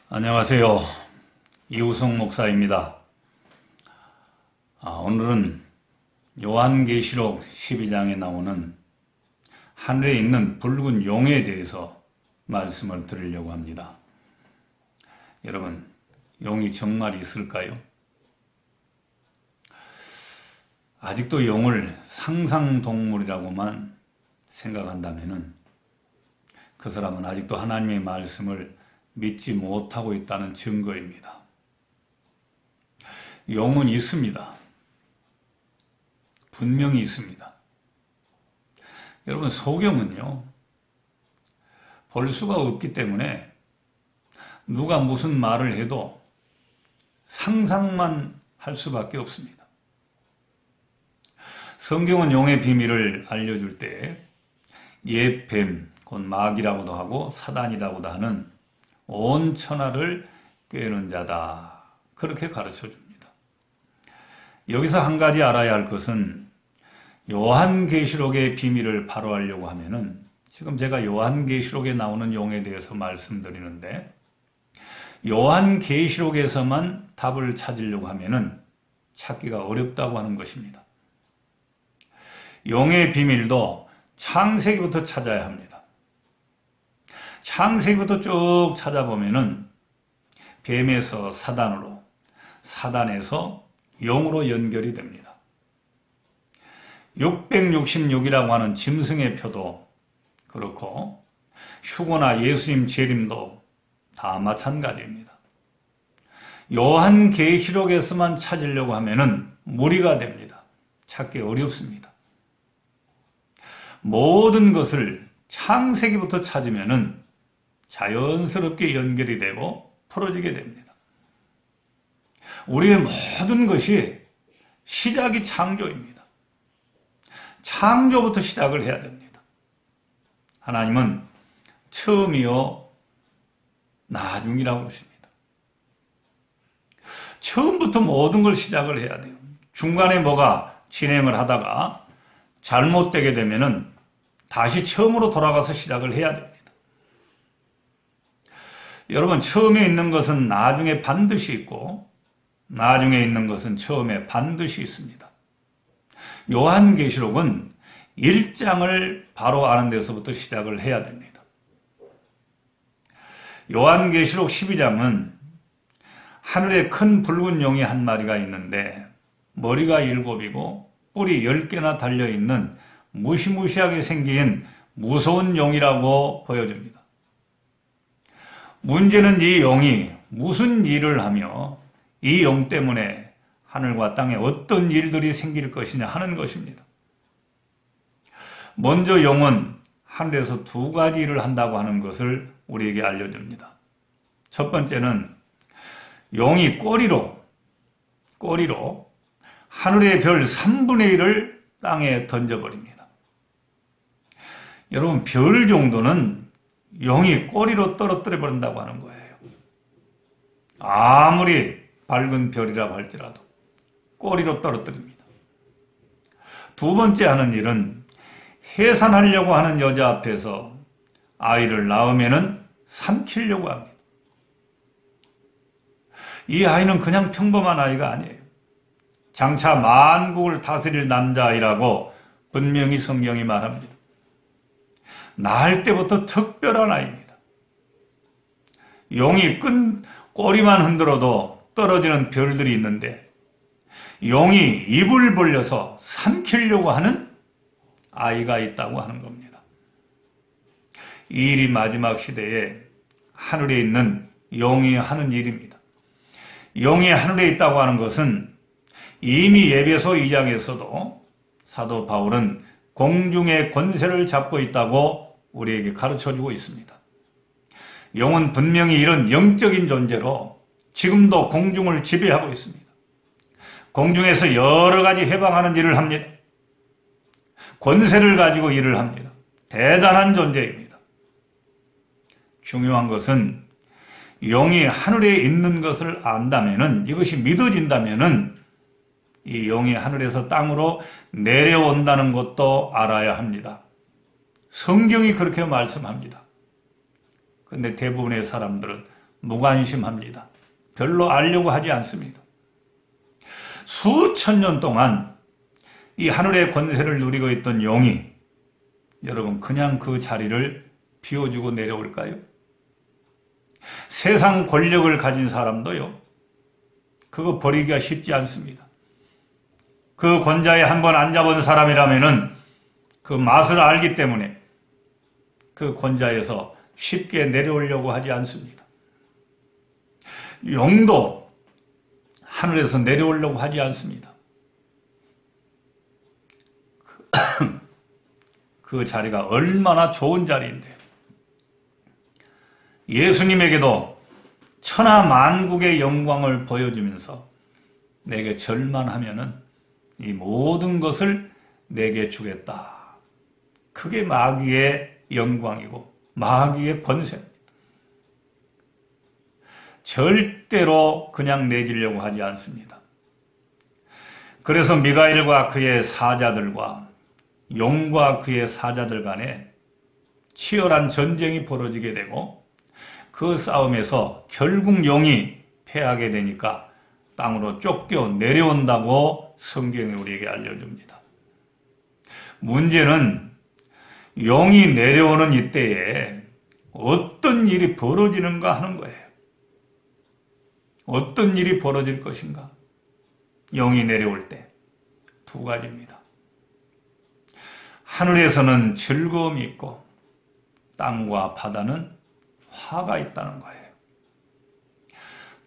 안녕하세요. 이우성 목사입니다. 오늘은 요한계시록 12장에 나오는 하늘에 있는 붉은 용에 대해서 말씀을 드리려고 합니다. 여러분, 용이 정말 있을까요? 아직도 용을 상상동물이라고만 생각한다면 그 사람은 아직도 하나님의 말씀을 믿지 못하고 있다는 증거입니다. 용은 있습니다. 분명히 있습니다. 여러분, 소경은요, 볼 수가 없기 때문에 누가 무슨 말을 해도 상상만 할 수밖에 없습니다. 성경은 용의 비밀을 알려줄 때 옛 뱀, 곧 마귀라고도 하고 사단이라고도 하는 온 천하를 꿰는 자다, 그렇게 가르쳐 줍니다. 여기서 한 가지 알아야 할 것은 요한계시록의 비밀을 바로 알려고 하면은, 지금 제가 요한계시록에 나오는 용에 대해서 말씀드리는데, 요한계시록에서만 답을 찾으려고 하면은 찾기가 어렵다고 하는 것입니다. 용의 비밀도 창세기부터 찾아야 합니다. 창세기부터 쭉 찾아보면은 뱀에서 사단으로, 사단에서 용으로 연결이 됩니다. 666이라고 하는 짐승의 표도 그렇고, 휴거나 예수님 재림도 다 마찬가지입니다. 요한계시록에서만 찾으려고 하면은 무리가 됩니다. 찾기 어렵습니다. 모든 것을 창세기부터 찾으면은 자연스럽게 연결이 되고 풀어지게 됩니다. 우리의 모든 것이 시작이 창조입니다. 창조부터 시작을 해야 됩니다. 하나님은 처음이요 나중이라고 그러십니다. 처음부터 모든 걸 시작을 해야 돼요. 중간에 뭐가 진행을 하다가 잘못되게 되면은 다시 처음으로 돌아가서 시작을 해야 됩니다. 여러분, 처음에 있는 것은 나중에 반드시 있고, 나중에 있는 것은 처음에 반드시 있습니다. 요한계시록은 1장을 바로 아는 데서부터 시작을 해야 됩니다. 요한계시록 12장은 하늘에 큰 붉은 용이 한 마리가 있는데 머리가 7이고 뿔이 10개나 달려있는 무시무시하게 생긴 무서운 용이라고 보여줍니다. 문제는 이 용이 무슨 일을 하며 이 용 때문에 하늘과 땅에 어떤 일들이 생길 것이냐 하는 것입니다. 먼저 용은 하늘에서 두 가지 일을 한다고 하는 것을 우리에게 알려줍니다. 첫 번째는 용이 꼬리로 하늘의 별 3분의 1을 땅에 던져버립니다. 여러분, 별 정도는 용이 꼬리로 떨어뜨려 버린다고 하는 거예요. 아무리 밝은 별이라고 할지라도 꼬리로 떨어뜨립니다. 두 번째 하는 일은 해산하려고 하는 여자 앞에서 아이를 낳으면은 삼키려고 합니다. 이 아이는 그냥 평범한 아이가 아니에요. 장차 만국을 다스릴 남자아이라고 분명히 성경이 말합니다. 낳을 때부터 특별한 아이입니다. 용이 끈 꼬리만 흔들어도 떨어지는 별들이 있는데 용이 입을 벌려서 삼키려고 하는 아이가 있다고 하는 겁니다. 이 일이 마지막 시대에 하늘에 있는 용이 하는 일입니다. 용이 하늘에 있다고 하는 것은 이미 에베소 2장에서도 사도 바울은 공중의 권세를 잡고 있다고 우리에게 가르쳐주고 있습니다. 용은 분명히 이런 영적인 존재로 지금도 공중을 지배하고 있습니다. 공중에서 여러 가지 해방하는 일을 합니다. 권세를 가지고 일을 합니다. 대단한 존재입니다. 중요한 것은 용이 하늘에 있는 것을 안다면은, 이것이 믿어진다면은 이 용이 하늘에서 땅으로 내려온다는 것도 알아야 합니다. 성경이 그렇게 말씀합니다. 그런데 대부분의 사람들은 무관심합니다. 별로 알려고 하지 않습니다. 수천 년 동안 이 하늘의 권세를 누리고 있던 용이 여러분 그냥 그 자리를 비워주고 내려올까요? 세상 권력을 가진 사람도요, 그거 버리기가 쉽지 않습니다. 그 권자에 한번 앉아본 사람이라면은 그 맛을 알기 때문에 그 권자에서 쉽게 내려오려고 하지 않습니다. 용도 하늘에서 내려오려고 하지 않습니다. 그 자리가 얼마나 좋은 자리인데, 예수님에게도 천하 만국의 영광을 보여주면서 내게 절만하면은 이 모든 것을 내게 주겠다. 그게 마귀의 영광이고 마귀의 권세입니다. 절대로 그냥 내주려고 하지 않습니다. 그래서 미가엘과 그의 사자들과 용과 그의 사자들 간에 치열한 전쟁이 벌어지게 되고, 그 싸움에서 결국 용이 패하게 되니까 땅으로 쫓겨 내려온다고 성경이 우리에게 알려줍니다. 문제는 용이 내려오는 이때에 어떤 일이 벌어지는가 하는 거예요. 어떤 일이 벌어질 것인가? 용이 내려올 때 두 가지입니다. 하늘에서는 즐거움이 있고 땅과 바다는 화가 있다는 거예요.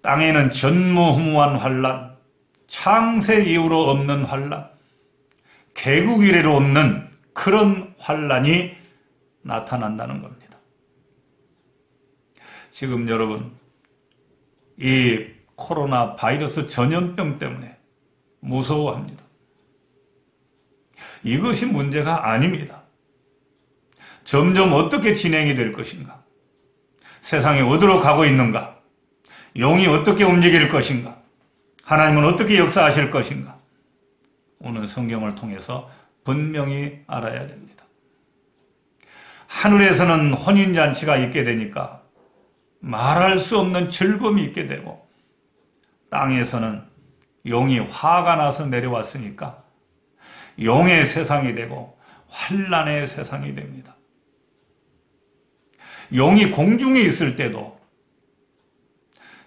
땅에는 전무후무한 환란, 창세 이후로 없는 환란, 개국 이래로 없는 그런 환란이 나타난다는 겁니다. 지금 여러분, 이 코로나 바이러스 전염병 때문에 무서워합니다. 이것이 문제가 아닙니다. 점점 어떻게 진행이 될 것인가? 세상이 어디로 가고 있는가? 용이 어떻게 움직일 것인가? 하나님은 어떻게 역사하실 것인가? 오늘 성경을 통해서 분명히 알아야 됩니다. 하늘에서는 혼인잔치가 있게 되니까 말할 수 없는 즐거움이 있게 되고, 땅에서는 용이 화가 나서 내려왔으니까 용의 세상이 되고 환란의 세상이 됩니다. 용이 공중에 있을 때도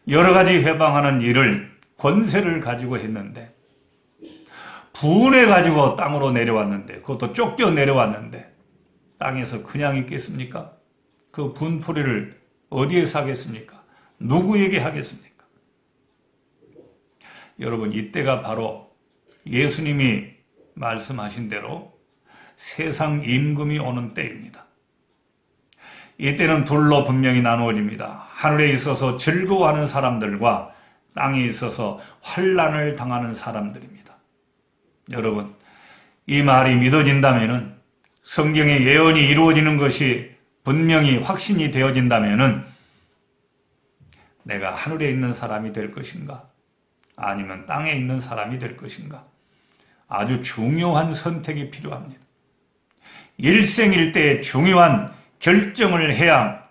여러 가지 해방하는 일을, 권세를 가지고 했는데, 분해가지고 땅으로 내려왔는데, 그것도 쫓겨 내려왔는데 땅에서 그냥 있겠습니까? 그 분풀이를 어디에서 하겠습니까? 누구에게 하겠습니까? 여러분, 이때가 바로 예수님이 말씀하신 대로 세상 임금이 오는 때입니다. 이때는 둘로 분명히 나누어집니다. 하늘에 있어서 즐거워하는 사람들과 땅에 있어서 환난을 당하는 사람들입니다. 여러분, 이 말이 믿어진다면은, 성경의 예언이 이루어지는 것이 분명히 확신이 되어진다면은, 내가 하늘에 있는 사람이 될 것인가? 아니면 땅에 있는 사람이 될 것인가? 아주 중요한 선택이 필요합니다. 일생일대의 중요한 결정을 해야 합니다.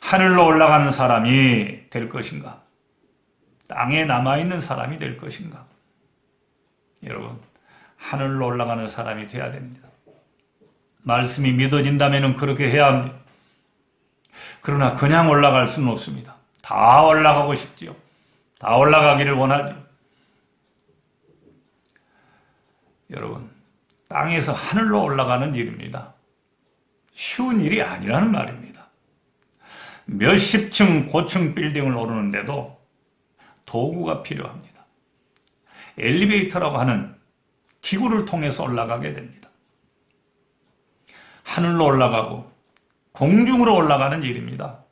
하늘로 올라가는 사람이 될 것인가? 땅에 남아있는 사람이 될 것인가? 여러분, 하늘로 올라가는 사람이 돼야 됩니다. 말씀이 믿어진다면 그렇게 해야 합니다. 그러나 그냥 올라갈 수는 없습니다. 다 올라가고 싶지요. 다 올라가기를 원하죠. 여러분, 땅에서 하늘로 올라가는 일입니다. 쉬운 일이 아니라는 말입니다. 몇십 층, 고층 빌딩을 오르는데도 도구가 필요합니다. 엘리베이터라고 하는 기구를 통해서 올라가게 됩니다. 하늘로 올라가고 공중으로 올라가는 일입니다.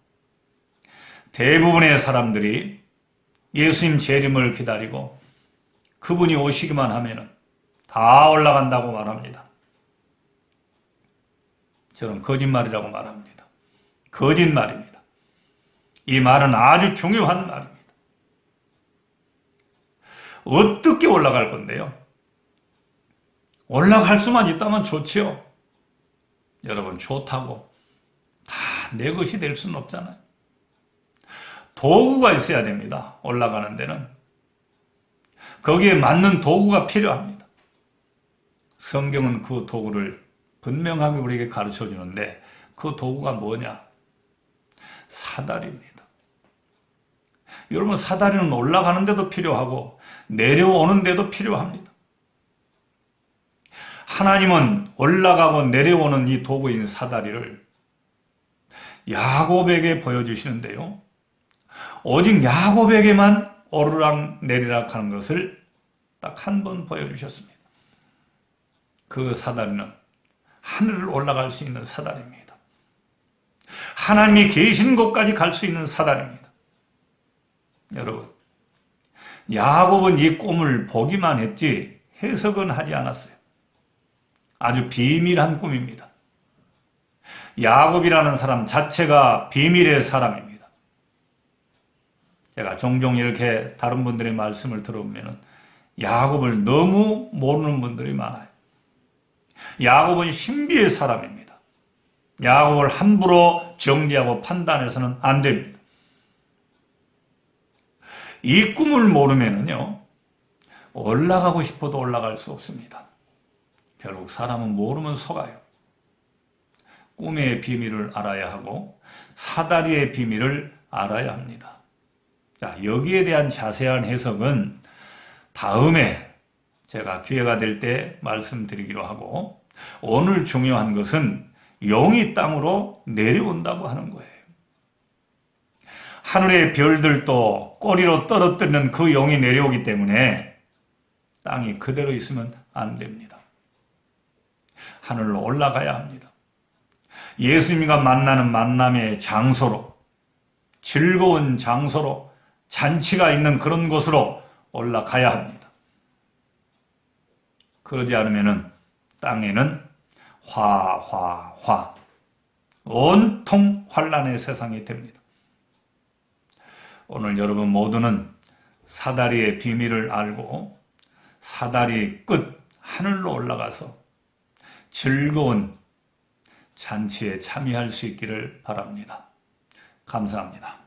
대부분의 사람들이 예수님 재림을 기다리고 그분이 오시기만 하면 다 올라간다고 말합니다. 저는 거짓말이라고 말합니다. 거짓말입니다. 이 말은 아주 중요한 말입니다. 어떻게 올라갈 건데요? 올라갈 수만 있다면 좋지요. 여러분, 좋다고 다 내 것이 될 수는 없잖아요. 도구가 있어야 됩니다. 올라가는 데는. 거기에 맞는 도구가 필요합니다. 성경은 그 도구를 분명하게 우리에게 가르쳐 주는데 그 도구가 뭐냐? 사다리입니다. 여러분, 사다리는 올라가는 데도 필요하고 내려오는 데도 필요합니다. 하나님은 올라가고 내려오는 이 도구인 사다리를 야곱에게 보여주시는데요. 오직 야곱에게만 오르락 내리락 하는 것을 딱 한 번 보여주셨습니다. 그 사다리는 하늘을 올라갈 수 있는 사다리입니다. 하나님이 계신 곳까지 갈 수 있는 사다리입니다. 여러분, 야곱은 이 꿈을 보기만 했지 해석은 하지 않았어요. 아주 비밀한 꿈입니다. 야곱이라는 사람 자체가 비밀의 사람입니다. 제가 종종 이렇게 다른 분들의 말씀을 들어보면 야곱을 너무 모르는 분들이 많아요. 야곱은 신비의 사람입니다. 야곱을 함부로 정죄하고 판단해서는 안 됩니다. 이 꿈을 모르면요, 올라가고 싶어도 올라갈 수 없습니다. 결국 사람은 모르면 속아요. 꿈의 비밀을 알아야 하고 사다리의 비밀을 알아야 합니다. 자, 여기에 대한 자세한 해석은 다음에 제가 기회가 될 때 말씀드리기로 하고, 오늘 중요한 것은 용이 땅으로 내려온다고 하는 거예요. 하늘의 별들도 꼬리로 떨어뜨리는 그 용이 내려오기 때문에 땅이 그대로 있으면 안 됩니다. 하늘로 올라가야 합니다. 예수님과 만나는 만남의 장소로, 즐거운 장소로, 잔치가 있는 그런 곳으로 올라가야 합니다. 그러지 않으면 땅에는 온통 환난의 세상이 됩니다. 오늘 여러분 모두는 사다리의 비밀을 알고 사다리 끝 하늘로 올라가서 즐거운 잔치에 참여할 수 있기를 바랍니다. 감사합니다.